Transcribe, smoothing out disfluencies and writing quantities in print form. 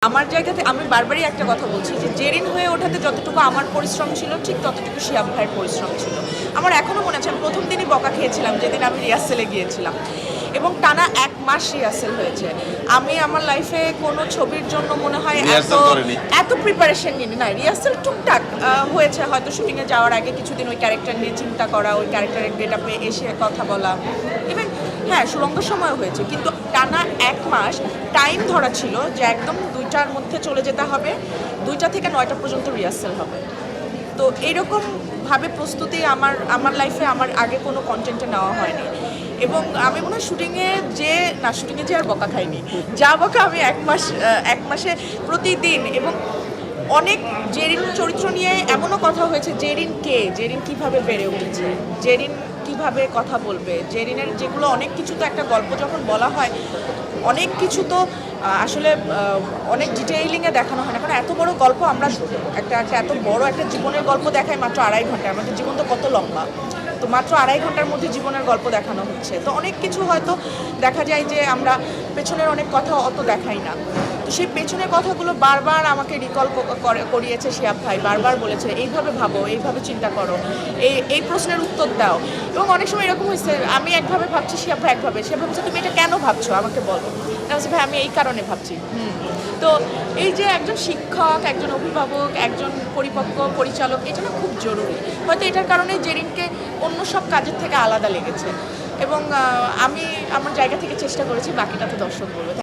আমার জায়গাতে আমি বারবারই একটা কথা বলছি যে জেরিন হয়ে ওঠাতে যতটুকু আমার পরিশ্রম ছিল ঠিক ততটুকু শিয়াব ভাইয়ের পরিশ্রম ছিল। আমার এখনও মনে আছে আমি প্রথম দিনই বকা খেয়েছিলাম যেদিন আমি রিহার্সেলে গিয়েছিলাম এবং টানা 1 মাস রিহার্সেল হয়েছে। আমি আমার লাইফে কোনো ছবির জন্য মনে হয় এত প্রিপারেশন নিই না। রিহার্সেল টুকটাক হয়েছে, হয়তো শুটিংয়ে যাওয়ার আগে কিছুদিন ওই ক্যারেক্টার নিয়ে চিন্তা করা, ওই ক্যারেক্টারের গেটআপে এসে কথা বলা, ইভেন হ্যাঁ সুরঙ্গের সময় হয়েছে, কিন্তু টানা 1 মাস টাইম ধরা ছিল যে একদম 2টার মধ্যে চলে যেতে হবে, 2টা থেকে 9টা পর্যন্ত রিহার্সেল হবে। তো এইরকমভাবে প্রস্তুতি আমার লাইফে আমার আগে কোনো কন্টেন্টে নেওয়া হয়নি। এবং আমি মনে হয় শুটিংয়ে যে আর বকা খাইনি, যা বকা আমি 1 মাসে প্রতিদিন। এবং অনেক জেরিন চরিত্র নিয়ে এমনও কথা হয়েছে, জেরিন কে, জেরিন কীভাবে বেড়ে উঠেছে, জেরিন কিভাবে কথা বলবে, জেরিনের যেগুলো অনেক কিছু তো একটা গল্প যখন বলা হয় অনেক কিছু তো আসলে অনেক ডিটেইলিংয়ে দেখানো হয় না, কারণ এত বড় গল্প আমরা একটা এত বড় একটা জীবনের গল্প দেখাই মাত্র 2.5 ঘন্টায়। আমাদের জীবন তো কত লম্বা, তো মাত্র 2.5 ঘন্টার মধ্যে জীবনের গল্প দেখানো হচ্ছে। তো অনেক কিছু হয়তো দেখা যায় যে আমরা পেছনের অনেক কথা অত দেখাই না। তো সেই পেছনের কথাগুলো বারবার আমাকে রিকল করিয়েছে শিয়াব ভাই, বারবার বলেছে এইভাবে ভাবো, এইভাবে চিন্তা করো, এই প্রশ্নের উত্তর দাও। এবং অনেক সময় এরকম হয়েছে আমি একভাবে ভাবছি, শিয়াব ভাই একভাবে, শিয়াব ভাবছে তুমি এটা কেন ভাবছো আমাকে বলো, বলছি ভাই আমি এই কারণে ভাবছি। তো এই যে একজন শিক্ষক, একজন অভিভাবক, একজন পরিপক্ক পরিচালক, এটা না খুব জরুরি। হয়তো এটার কারণে জেরিনকে অন্য সব কাজের থেকে আলাদা লেগেছে এবং আমি আমার জায়গা থেকে চেষ্টা করেছি, বাকিটা তো দর্শক বলবে।